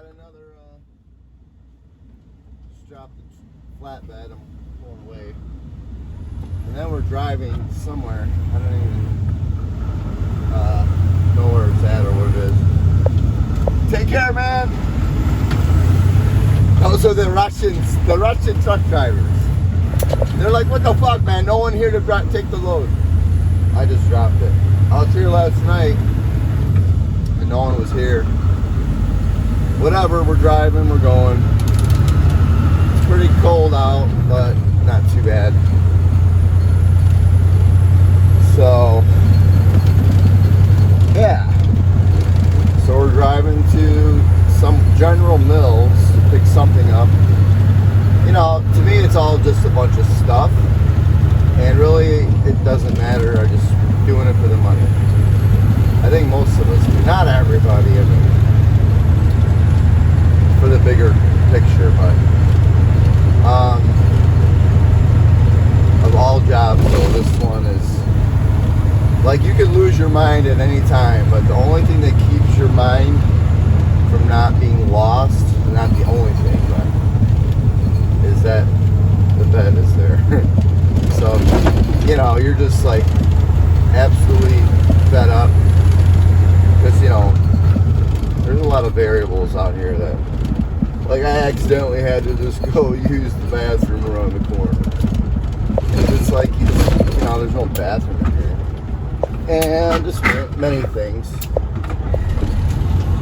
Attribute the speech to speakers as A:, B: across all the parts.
A: got another, just dropped the flatbed, I'm pulling away. And then we're driving somewhere, I don't even know where it's at or what it is. Take care, man! Those are the Russian truck drivers. They're like, what the fuck, man? No one here to take the load. I just dropped it. I was here last night, and no one was here. Whatever, we're driving, we're going. It's pretty cold out, but not too bad. So, yeah. So we're driving to some General Mills to pick something up. You know, to me it's all just a bunch of stuff. And really, it doesn't matter. I'm just doing it for the money. I think most of us do. Not everybody, I mean, for the bigger picture, but of all jobs, though, this one is like you can lose your mind at any time, but the only thing that keeps your mind from not being lost, not the only thing, but is that the bed is there. So, you know, you're just like absolutely fed up because, you know, there's a lot of variables out here that, like, I accidentally had to just go use the bathroom around the corner. And it's like, you know, there's no bathroom in here. And just many things.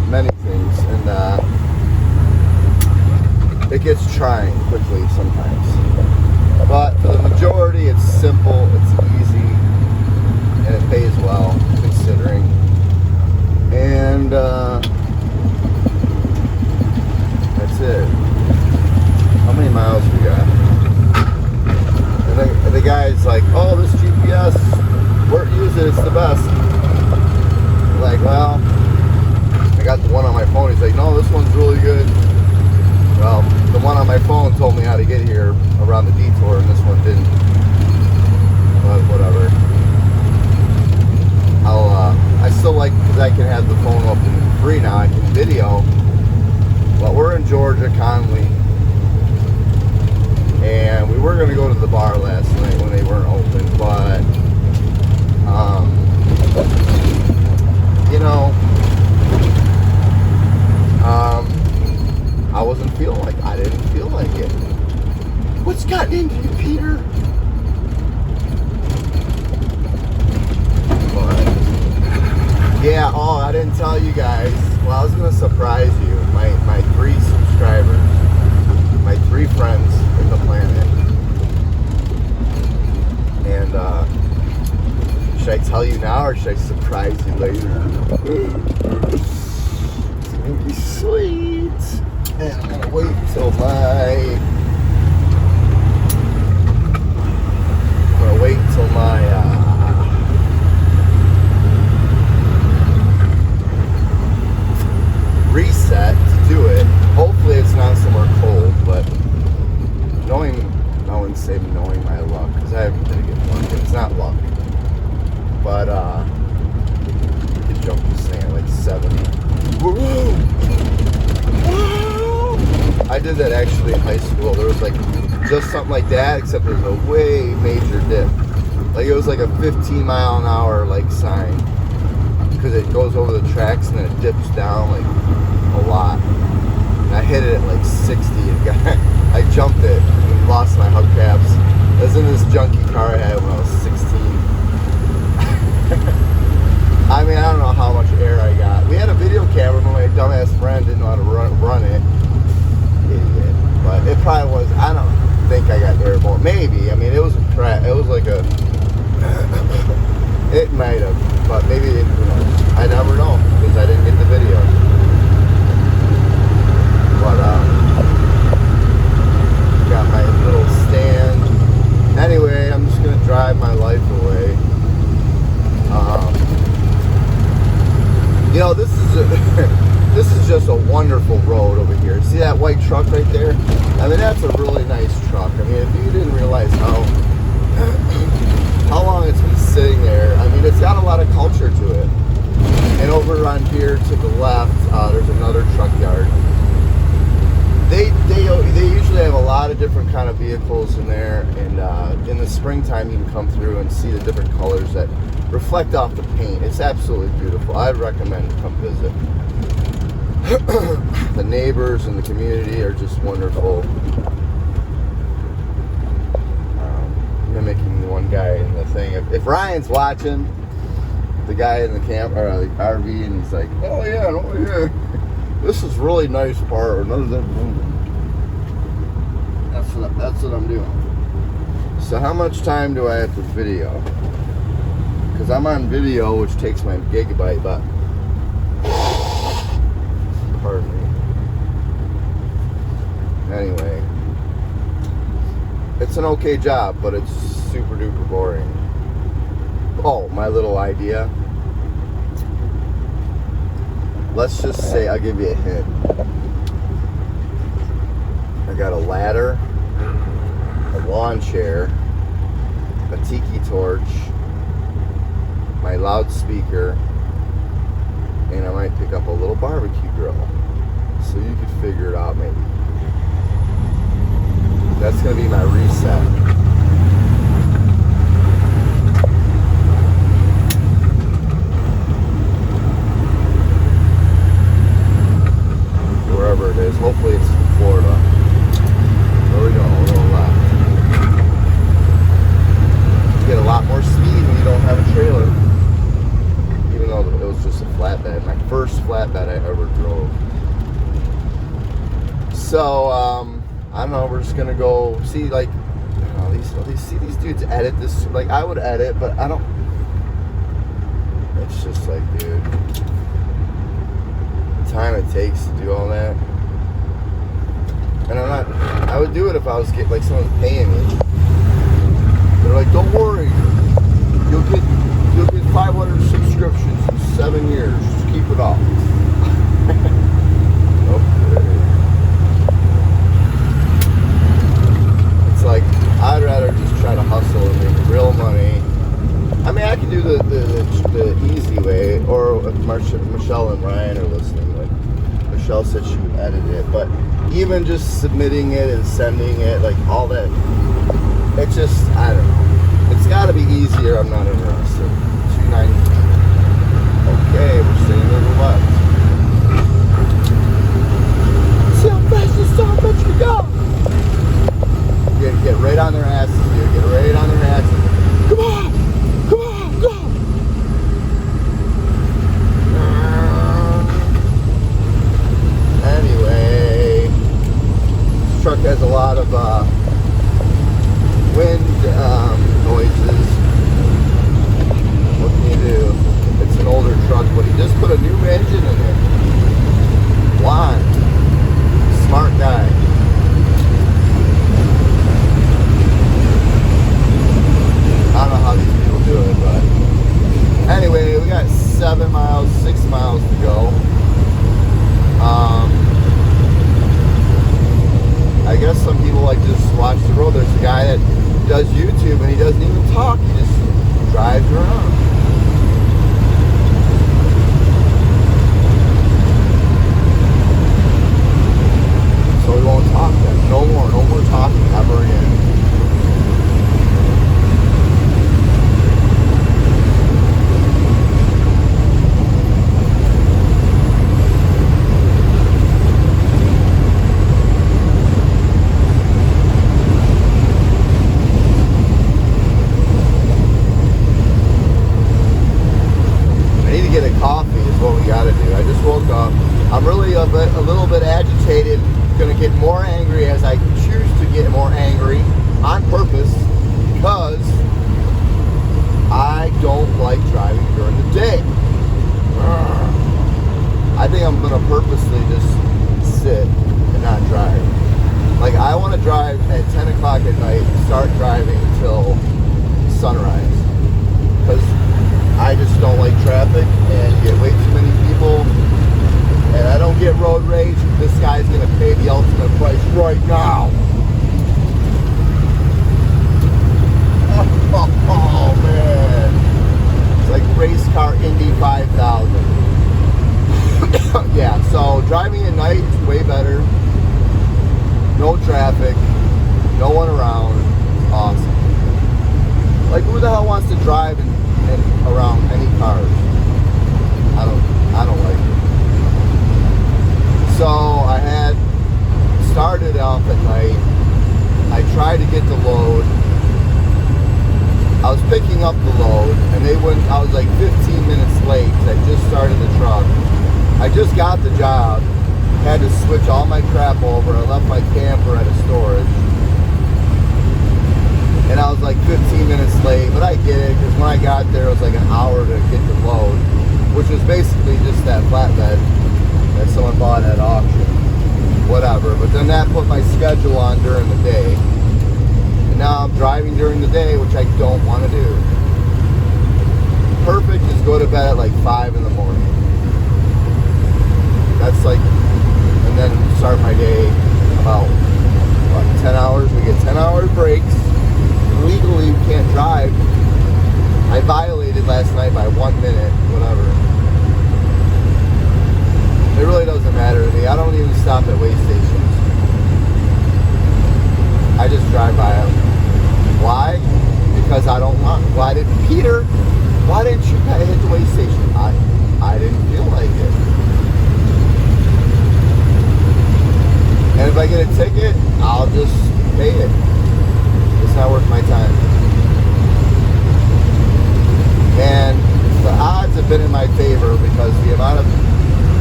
A: Many things. And it gets trying quickly sometimes. But for the majority, it's simple, it's easy, and it pays well, considering. And that's it. How many miles we got? And the guy's like, oh, this GPS, use it, it's the best. I'm like, well, I got the one on my phone. He's like, no, this one's really good. Well, the one on my phone told me how to get here around the detour, and this one didn't. But whatever. I still like, because I can have the phone open free now. I can video. But we're in Georgia, Conley, and we were going to go to the bar last night when they weren't open, but you know, I didn't feel like it. What's gotten into you, Peter? But, yeah, oh, I didn't tell you guys. Well, I was going to surprise you. My 3 subscribers, my 3 friends in the planet. And, should I tell you now or should I surprise you later? It's going to be sweet. And I'm gonna wait till my reset to do it. Hopefully it's not somewhere cold, but I wouldn't say knowing my luck, because I have pretty good luck. It's not luck. But you can jump this thing at like 70. Woo! I did that actually in high school. There was like just something like that, except there's a way major dip. Like it was like a 15 mile an hour like sign, because it goes over the tracks and then it dips down like a lot. And I hit it at like 60 and I jumped it and lost my hubcaps. I was in this junky car I had when I was 16. I mean, I don't know how much air I got. We had a video camera, but my dumbass friend didn't know how to run it. Idiot. But it probably was, I don't think I got airborne. Maybe. I mean, it was a track. It was like a, it might have, but maybe, you know, I never know, because I didn't get the video. But, got my little stand. Anyway, I'm just going to drive my life away. You know, this is just a wonderful road over here. See that white truck right there? I mean, that's a really nice truck. I mean, if you didn't realize how long it's been sitting there, I mean, it's got a lot of culture to it. And over on here to the left, there's another truck yard. vehicles in there, and in the springtime you can come through and see the different colors that reflect off the paint. It's absolutely beautiful. I'd recommend to come visit. The neighbors and the community are just wonderful. Mimicking the one guy in the thing. If Ryan's watching, the guy in the camp or the RV, and he's like, "Oh yeah, over here, this is really nice part." Or none of them. That's what I'm doing. So how much time do I have to video? Because I'm on video, which takes my gigabyte, but pardon me. Anyway, it's an okay job, but it's super duper boring. Oh, my little idea. Let's just say, I'll give you a hint. I got a ladder, a lawn chair, a tiki torch, my loudspeaker, and I might pick up a little barbecue grill. So you could figure it out maybe. That's going to be my reset. Wherever it is. Hopefully it's Florida. There we go, a little left. You get a lot more speed when you don't have a trailer. Even though it was just a flatbed. My first flatbed I ever drove. So, I don't know, we're just gonna go see, like, you know, these dudes edit this. Like, I would edit, but I don't. It's just like, dude, the time it takes to do all that. And I'm not, I would do it if I was getting, like, someone's paying me. They're like, don't worry, you'll get 500 subscriptions in 7 years. Just keep it up. Like, I'd rather just try to hustle and make real money. I mean, I can do the easy way, or if Michelle and Ryan are listening, like, Michelle said she would edit it, but even just submitting it and sending it, like, all that, it's just, I don't know. It's got to be easier. I'm not interested. 290. Okay, we're staying to the left. See how fast this son of a bitch can go. Get right on their asses, dude. Get right on their asses. Come on! Come on! Go! Anyway, this truck has a lot of wind noises. What can you do? It's an older truck, but he just put a new engine in it. Blonde. Smart guy. I don't know how these people do it, but anyway, we got 6 miles to go. I guess some people like to just watch the road. There's a guy that does YouTube and he doesn't even talk. He just drives around. So we won't talk then. No more talking ever again. I'm really a little bit agitated, gonna get more angry as I choose to get more angry on purpose because I don't like driving during the day. I think I'm gonna purposely just sit and not drive. Like, I want to drive at 10 o'clock at night, start driving until sunrise, because I just don't like traffic and get way too many people. And I don't get road rage. This guy's gonna pay the ultimate price right now. Oh man. It's like race car Indy 5000. Yeah, so driving at night is way better. No traffic, no one around. Awesome. Like, who the hell wants to drive around any cars? I don't like it. So I had started off at night. I tried to get the load. I was picking up the load, and they wouldn't. I was like 15 minutes late because I just started the truck. I just got the job. Had to switch all my crap over. I left my camper at a storage. And I was like 15 minutes late, but I get it, because when I got there, it was like an hour to get the load, which was basically just that flatbed that someone bought at auction. Whatever. But then that put my schedule on during the day. And now I'm driving during the day, which I don't want to do. Perfect is go to bed at like 5 in the morning. That's like, and then start my day about, what, 10 hours? We get 10-hour breaks. Legally, you can't drive. I violated last night by 1 minute, whatever. It really doesn't matter to me. I don't even stop at weigh stations. I just drive by them. Why? Because I don't want. Why didn't Peter? Why didn't you hit the weigh station? I didn't feel like it. And if I get a ticket, I'll just pay it. It's not worth my time. And the odds have been in my favor because the amount of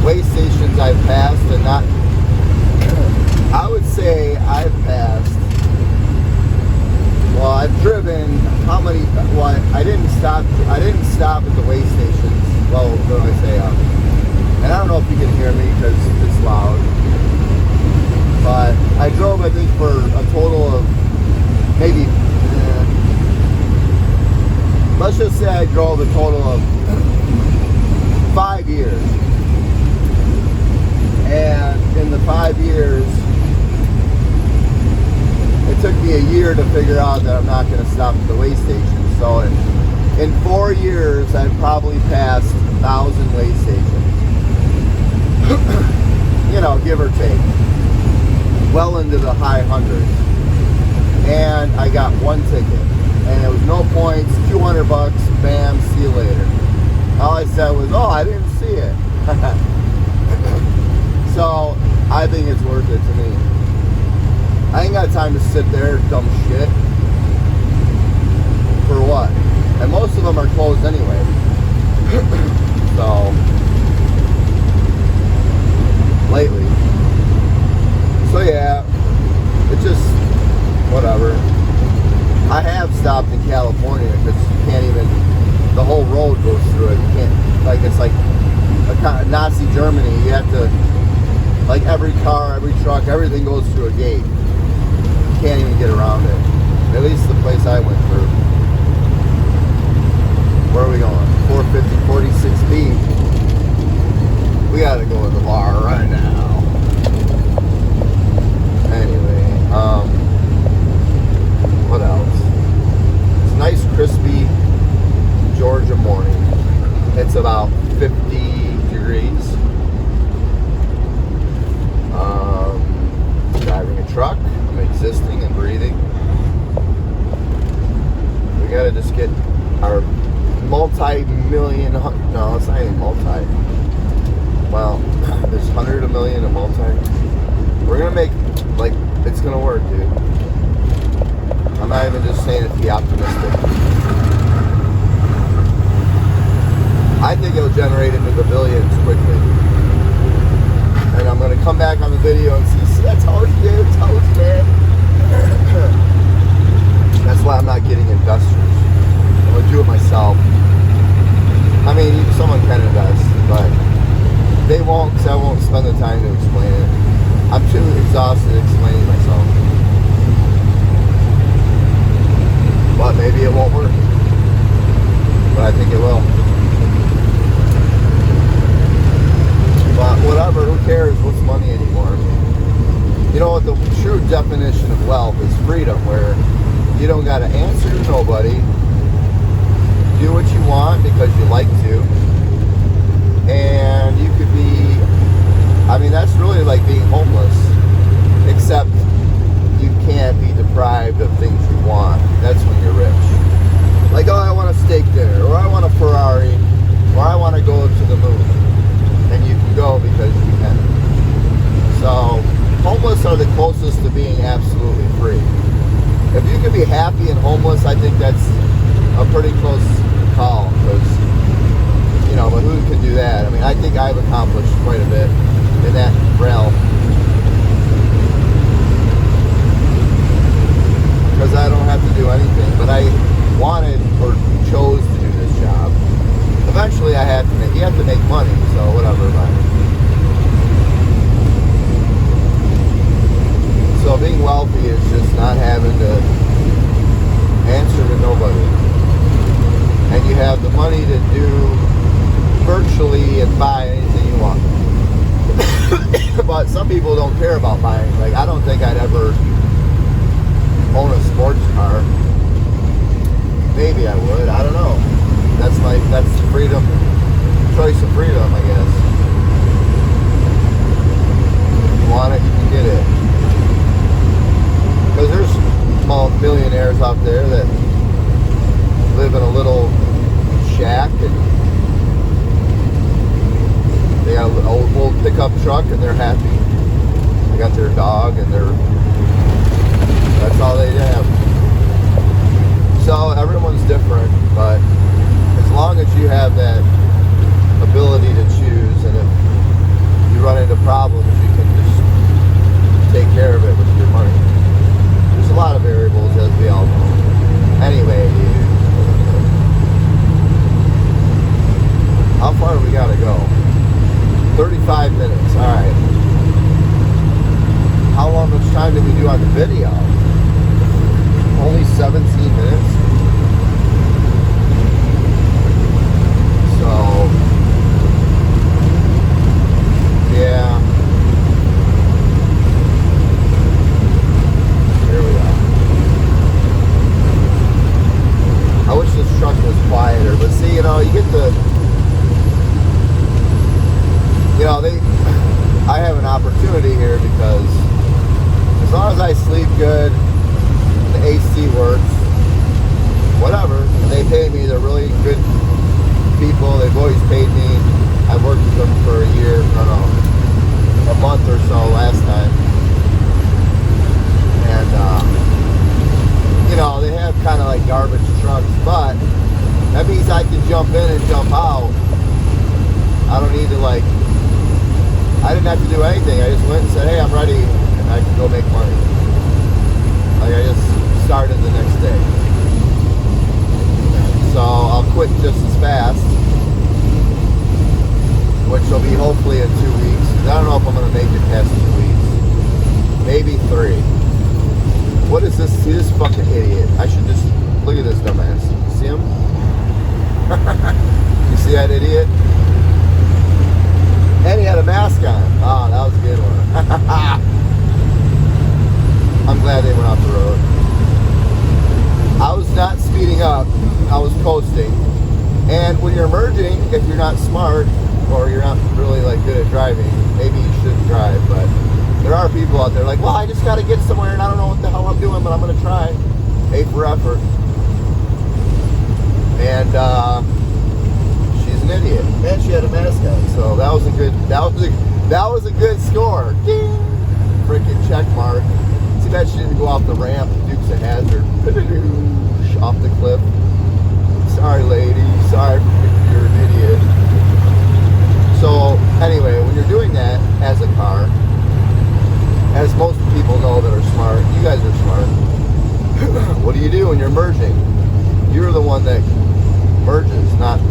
A: weigh stations I've passed and not, I would say I've passed, well, I've driven, how many, well, I didn't stop at the weigh stations. Well, what do I say? And I don't know if you can hear me because it's loud. But I drove, I think, for a total of maybe, let's just say I drove a total of 5 years. And in the 5 years, it took me a year to figure out that I'm not going to stop at the weigh station. So in 4 years, I've probably passed 1,000 weigh stations. You know, give or take. Well into the high hundreds. And I got one ticket. And it was no points, $200, bam, see you later. All I said was, oh, I didn't see it. So, I think it's worth it to me. I ain't got time to sit there, dumb shit. For what? And most of them are closed anyway. So, lately. So yeah, it's just, whatever. I have stopped in California because you can't even, the whole road goes through it. You can't, like, it's like a Nazi Germany. You have to, like, every car, every truck, everything goes through a gate. You can't even get around it. At least the place I went through. Where are we going? 450, 46B. We gotta go to the bar right now. Anyway, what else? It's a nice, crispy Georgia morning. It's about 50 degrees. Driving a truck. I'm existing and breathing. We gotta just get our multi-million, no, it's not even multi. Well, there's 100, a million, a multi. We're gonna make, like, it's gonna work, dude. I'm not even just saying it to be optimistic. I think it'll generate into the billions quickly. And I'm gonna come back on the video and see, I told you, man. That's why I'm not getting investors. I'm gonna do it myself. I mean, someone can invest, but they won't, because I won't spend the time to explain it. I'm too exhausted explaining myself. But maybe it won't work. But I think it will. But whatever, who cares what's money anymore? You know what, the true definition of wealth is freedom, where you don't got to answer to nobody. Do what you want because you like to. And you could be, I mean, that's really like being homeless. Except you can't be depressed. deprived of things you want. That's when you're rich. Like, oh, I want a steak dinner, or I want a Ferrari, or I want to go to the moon. And you can go because you can. So, homeless are the closest to being absolutely free. If you can be happy and homeless, I think that's a pretty close call. Because, you know, but who can do that? I mean, I think I've accomplished quite a bit in that realm. Because I don't have to do anything. But I wanted or chose to do this job. Eventually, I had to make. You have to make money, so whatever. But. So being wealthy is just not having to answer to nobody, and you have the money to do virtually and buy anything you want. But some people don't care about buying. Like, I don't think I'd ever own a sports car. Maybe I would. I don't know. That's freedom, choice of freedom, I guess. If you want it, you can get it. Because there's millionaires out there that live in a little shack and they got an old pickup truck and they're happy. They got their dog and that's all they have. So everyone's different, but as long as you have that ability to choose, and if you run into problems, you can just take care of it with your money. There's a lot of variables, as we all know. Anyway, how far do we gotta go? 35 minutes, alright. How much time did we do on the video? Only 17 minutes. So, yeah. Here we are. I wish this truck was quieter, but see, you know, you get the, you know, I have an opportunity here because as long as I sleep good, the AC works, whatever, and they pay me, they're really good people, they've always paid me. I've worked with them for a year, a month or so last time. And, you know, they have kind of like garbage trucks, but that means I can jump in and jump out. I don't need to I didn't have to do anything. I just went and said, hey, I'm ready, and I can go make money. Like, I just started the next day. So I'll quit just as fast, which will be hopefully in 2 weeks. I don't know if I'm going to make it past 2 weeks. Maybe 3. What is this? See this fucking idiot. I should just, look at this dumbass. See him? You see that idiot? And he had a mask on. Oh, that was a good one. I'm glad they went off the road. I was not speeding up. I was coasting. And when you're merging, if you're not smart or you're not really good at driving, maybe you shouldn't drive. But there are people out there well, I just got to get somewhere and I don't know what the hell I'm doing, but I'm going to try. A for effort. And she's an idiot. And she had a mask on, so that was a good score. Ding! Freaking check mark. Too bad she didn't go off the ramp. Dukes of Hazzard. Off the cliff. Sorry, lady. Sorry, you're an idiot. So, anyway, when you're doing that as a car, as most people know that are smart, you guys are smart. What do you do when you're merging? You're the one that merges, not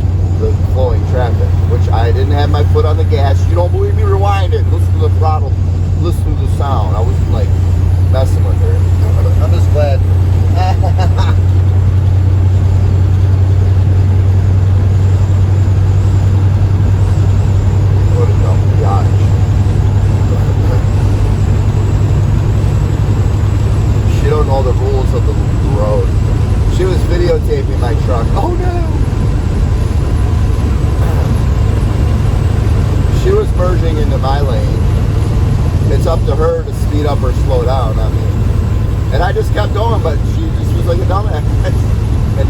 A: the flowing traffic, which I didn't have my foot on the gas. You don't believe me? Rewind it. Listen to the throttle. Listen to the sound. I wasn't messing with her. I'm just glad. What a dumb biatch. She don't know the rules of the road. She was videotaping my truck. Oh no! She was merging into my lane. It's up to her to speed up or slow down, not me. And I just kept going, but she just was like a dumbass. And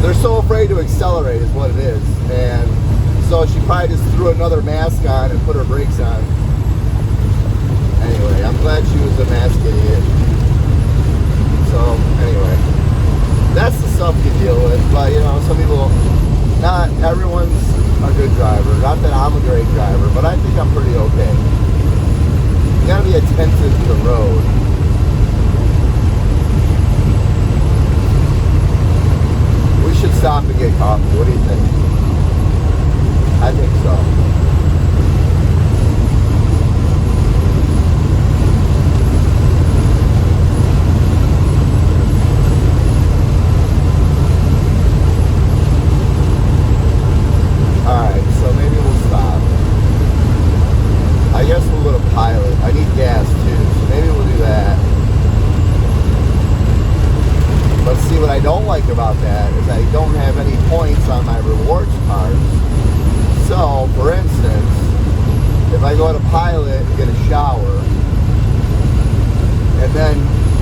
A: they're so afraid to accelerate is what it is. And so she probably just threw another mask on and put her brakes on. Anyway, I'm glad she was a mask idiot. So, anyway, that's the stuff you deal with. But, you know, some people, not everyone's a good driver. Not that I'm a great driver, but I think I'm pretty okay. You gotta be attentive to the road. We should stop and get coffee. What do you think? I think so. Pilot. I need gas too, so maybe we'll do that. But see, what I don't like about that is I don't have any points on my rewards cards. So, for instance, if I go to Pilot and get a shower, and then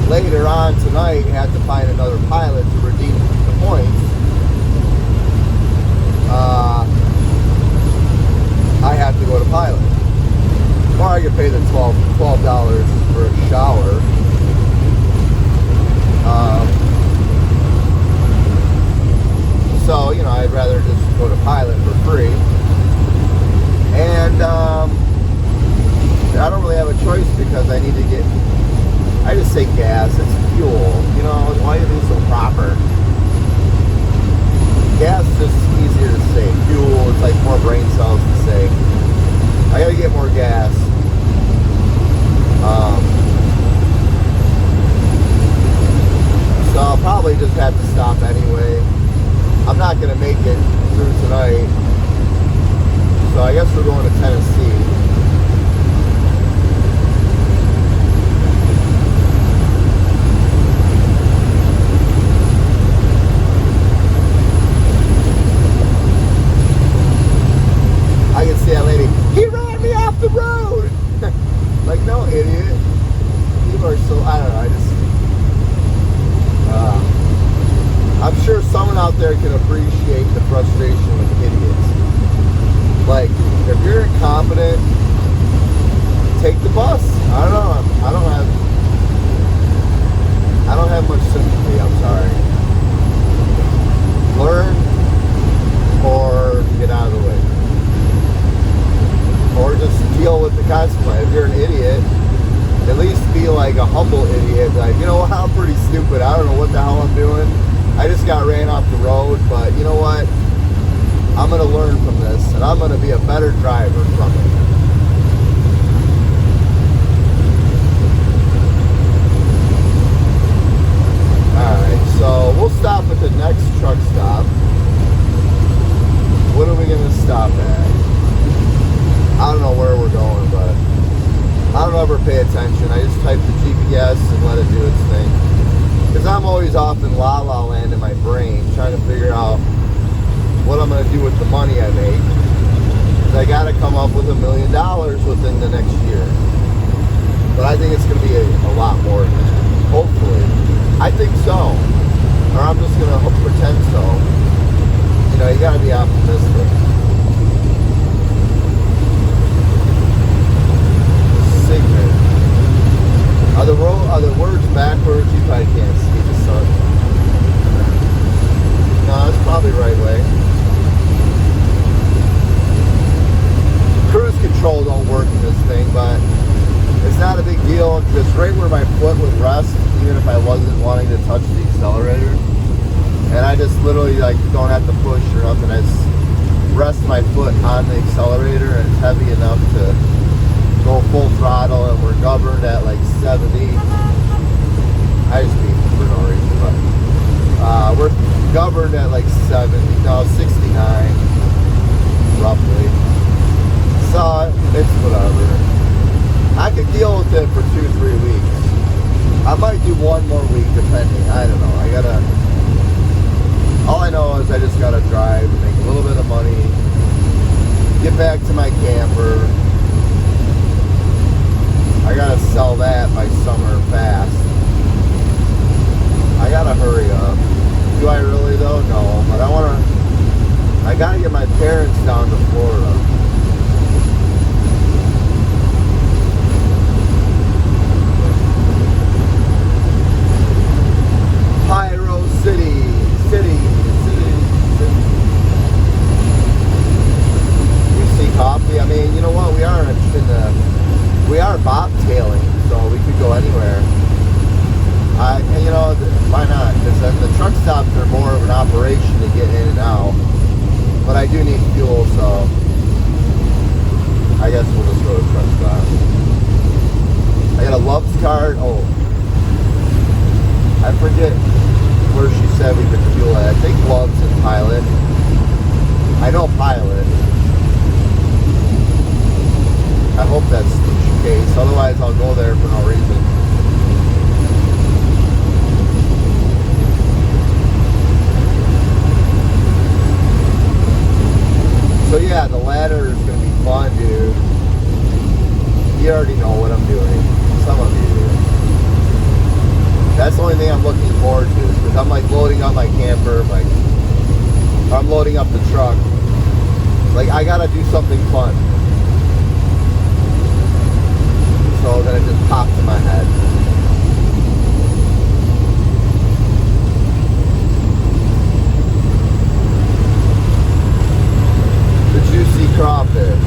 A: later on tonight have to find another Pilot to redeem the points, I have to go to Pilot. Or I could pay the $12 for a shower. So, you know, I'd rather just go to Pilot for free. And I don't really have a choice because I need to get, I just say gas, it's fuel. You know, why are you so proper? Gas is just easier to say. Fuel, it's like more brain cells to say. I gotta get more gas. So I'll probably just have to stop anyway. I'm not going to make it through tonight. So I guess we're going to Tennessee. I can see that lady, he ran me off the road! Like, no, idiot. People are so, I don't know, I'm sure someone out there can appreciate the frustration with idiots. Like, if you're incompetent, take the bus. I don't know, I don't have much sympathy, I'm sorry. Learn or get out of the way. Or just deal with the consequence. If you're an idiot, at least be like a humble idiot. Like, you know what, I'm pretty stupid. I don't know what the hell I'm doing. I just got ran off the road, but you know what? I'm going to learn from this, and I'm going to be a better driver from it. Alright, so we'll stop at the next truck stop. What are we going to stop at? I don't know where we're going, but I don't ever pay attention. I just type the GPS and let it do its thing. Because I'm always off in la-la land in my brain trying to figure out what I'm going to do with the money I make. Because I got to come up with $1 million within the next year. But I think it's going to be a lot more than that. Hopefully. I think so. Or I'm just going to pretend so. You know, you got to be optimistic. Sigmund. Are the words backwards? You probably can't see the sun. No, it's probably the right way. Cruise control don't work in this thing, but it's not a big deal. It's right where my foot would rest, even if I wasn't wanting to touch the accelerator. And I just literally like don't have to push or nothing. I just rest my foot on the accelerator, and it's heavy enough to go full throttle, and we're governed at like 70. I just mean for no reason, but we're governed at like 69 roughly. So it's whatever. I could deal with it for 2-3 weeks. I might do one more week depending. I don't know. All I know is I just gotta drive, make a little bit of money, get back to my camper. I gotta sell that by summer fast. bobtailing, so we could go anywhere. And you know, why not? Because then the truck stops are more of an operation to get in and out. But I do need fuel, so I guess we'll just go to the truck stop. I got a Love's card. Oh, I forget where she said we could fuel at. I think Love's and Pilot. I know Pilot. I hope that's the case. Otherwise, I'll go there for no reason. So yeah, the ladder is going to be fun, dude. You already know what I'm doing. Some of you do. That's the only thing I'm looking forward to, because I'm like loading up my camper, like I'm loading up the truck. Like I gotta do something fun. So then it just popped in my head. The juicy crawfish.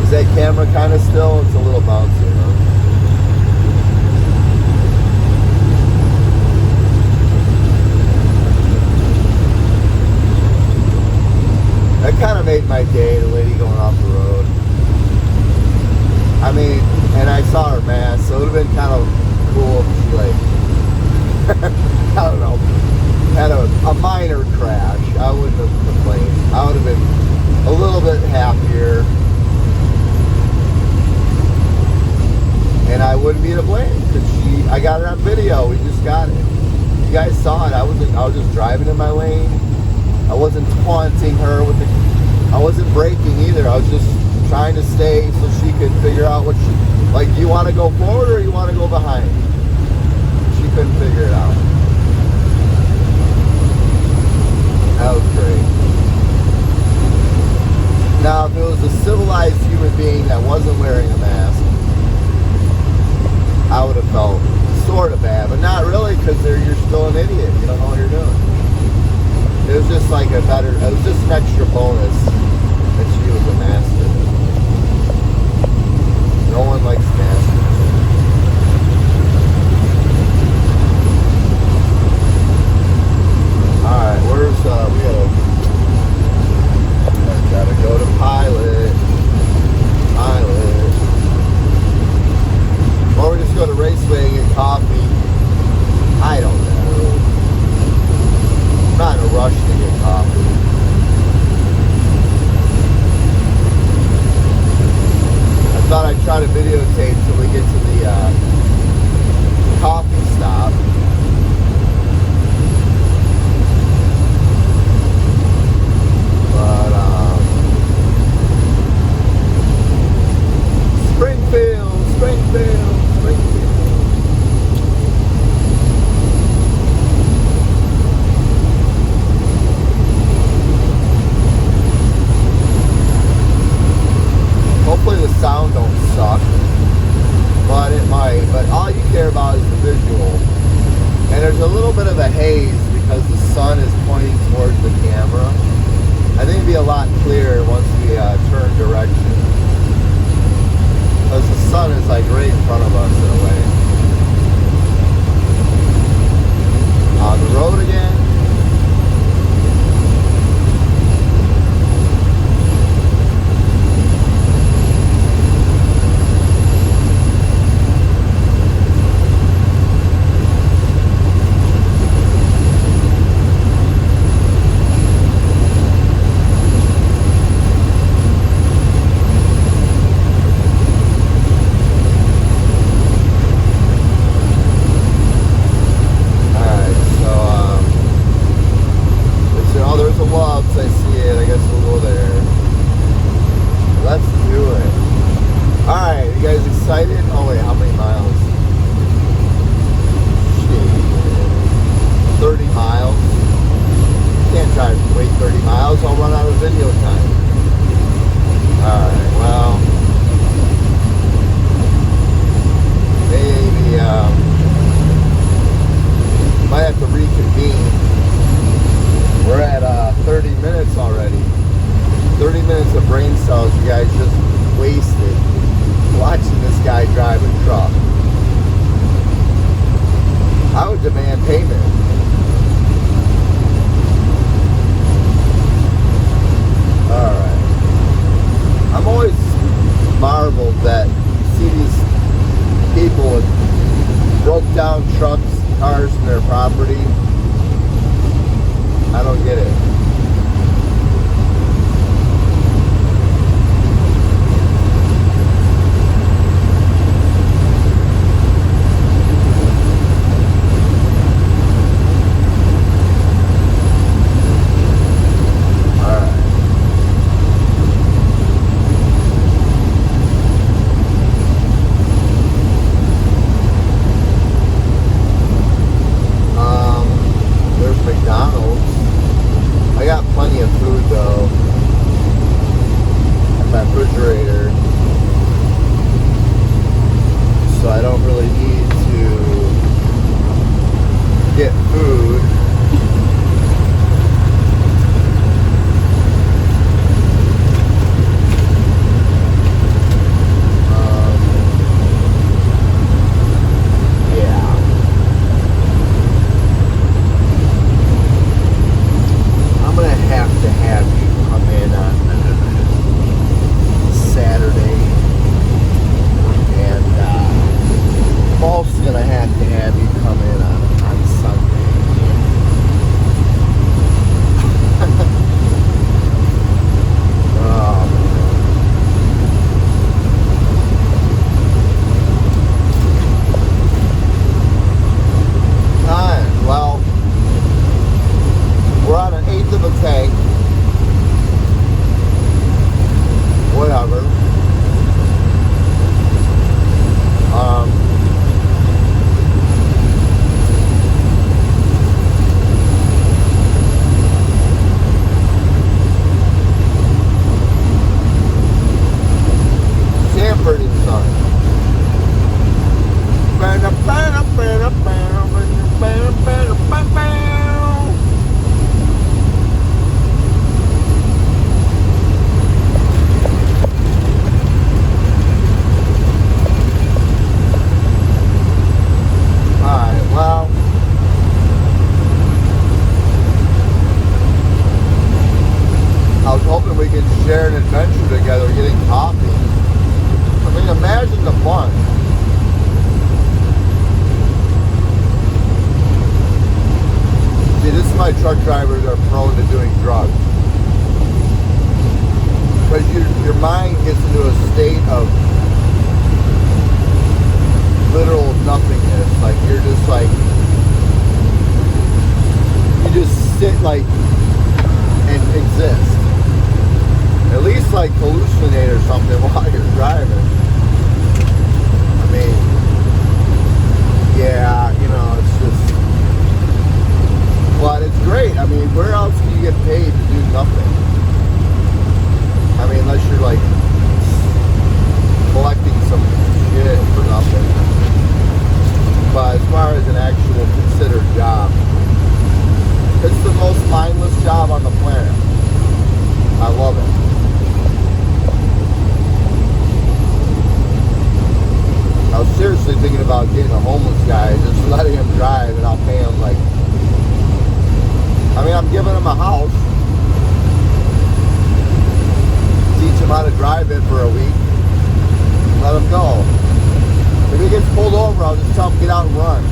A: Is that camera kind of still? It's a little bouncy, huh? That kind of made my day, the lady going off the road. I mean, and I saw her mask, so it would have been kind of cool if she, like, I don't know, had a minor crash. I wouldn't have complained. I would have been a little bit happier. And I wouldn't be to blame, because I got it on video. We just got it. You guys saw it. I was just driving in my lane. I wasn't taunting her with the. I wasn't braking either. I was just trying to stay so she could figure out what she. Like, do you want to go forward or you want to go behind? She couldn't figure it out. That was great. Now, if it was a civilized human being that wasn't wearing a mask, I would have felt sort of bad, but not really, because you're still an idiot. You don't know what you're doing. It was just like it was just an extra bonus that she was a master. No one likes masters. Alright, we gotta go to Pilot. Or we just go to Raceway and get coffee. I don't know. I'm not in a rush to get coffee. I thought I'd try to videotape till we get to the coffee stop. But, Springfield. Hopefully the sound don't suck, but it might. But all you care about is the visual. And there's a little bit of a haze because the sun is pointing towards the camera. I think it'd be a lot clearer once we turn direction. Because the sun is like right in front of us in a way. On the road again. to reconvene. We're at 30 minutes already. 30 minutes of brain cells you guys just wasted watching this guy drive a truck. I would demand payment. Alright. I'm always marveled that you see these people with broke down trucks, cars in their property. I don't get it. Share an adventure together, getting coffee. I mean, imagine the fun. See, this is why truck drivers are prone to doing drugs. Because your mind gets into a state of literal nothingness. Like, you're just like, you just sit like and exist. At least like hallucinate or something while you're driving. I mean, yeah, you know, it's just, but it's great. I mean, where else can you get paid to do nothing? I mean, unless you're like collecting some shit for nothing. But as far as an actual considered job, it's the most mindless job on the planet. I love it. I was seriously thinking about getting a homeless guy, just letting him drive, and I'll pay him like, I mean, I'm giving him a house, teach him how to drive it for a week, let him go. If he gets pulled over, I'll just tell him get out and run.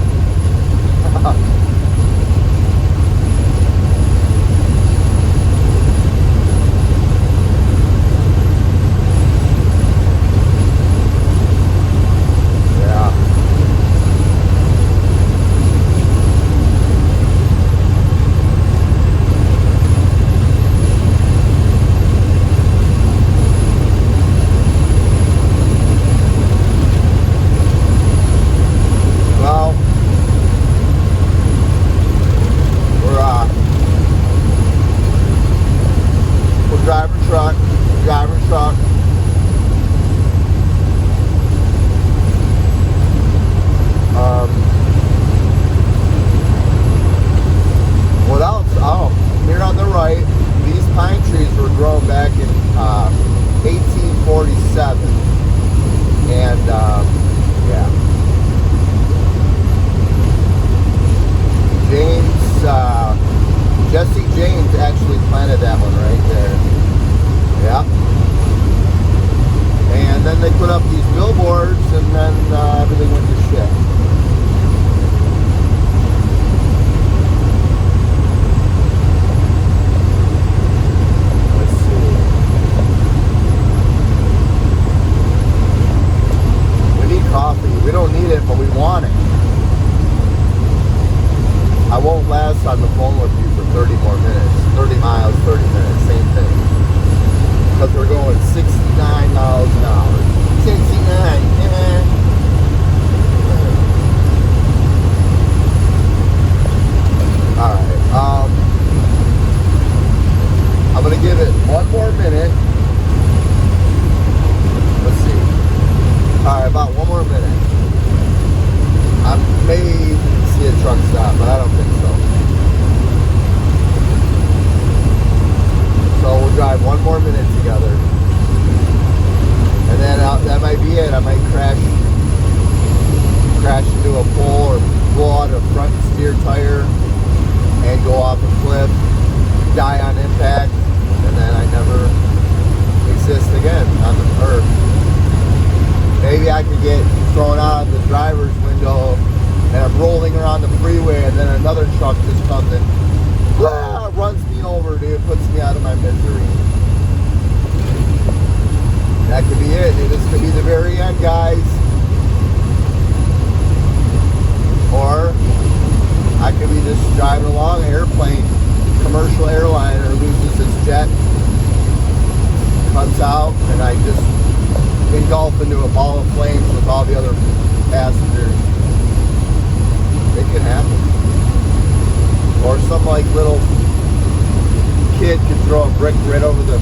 A: won't last on the phone with you for 30 more minutes. 30 miles, 30 minutes, same thing. Because we're going 69 miles an hour. 69, Alright, I'm gonna give it one more minute. Let's see. Alright, about one more minute. I may see a truck stop, but I don't think so. So we'll drive one more minute together. And then that might be it. I might crash into a pole or blow out a front steer tire and go off a cliff, die on impact, and then I never exist again on the earth. Maybe I could get thrown out of the driver's window and I'm rolling around the freeway and then another truck just comes and runs me over, dude, puts me out of my misery. That could be it, dude. This could be the very end, guys. Or I could be just driving along, an airplane, commercial airliner loses its jet, cuts out, and I just engulf into a ball of flames with all the other passengers. It can happen. Or some like little kid could throw a brick right over the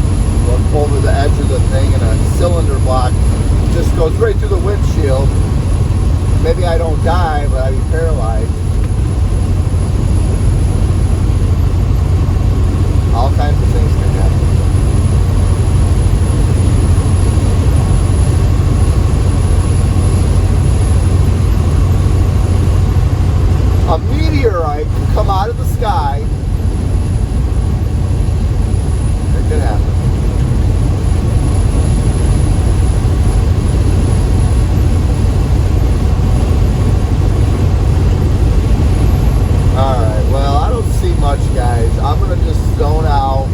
A: edge of the thing, and a cylinder block just goes right through the windshield. Maybe I don't die, but I'd be paralyzed. All kinds of things can happen. A meteorite can come out of the sky. It could happen. Alright, well, I don't see much, guys. I'm going to just zone out.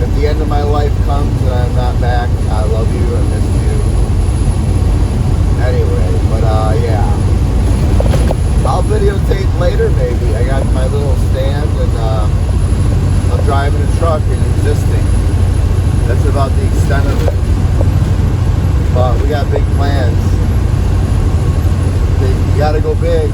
A: If the end of my life comes and I'm not back, I love you, I miss you. Anyway, but yeah. I'll videotape later, maybe. I got my little stand and I'm driving a truck and existing. That's about the extent of it. But we got big plans. You gotta go big.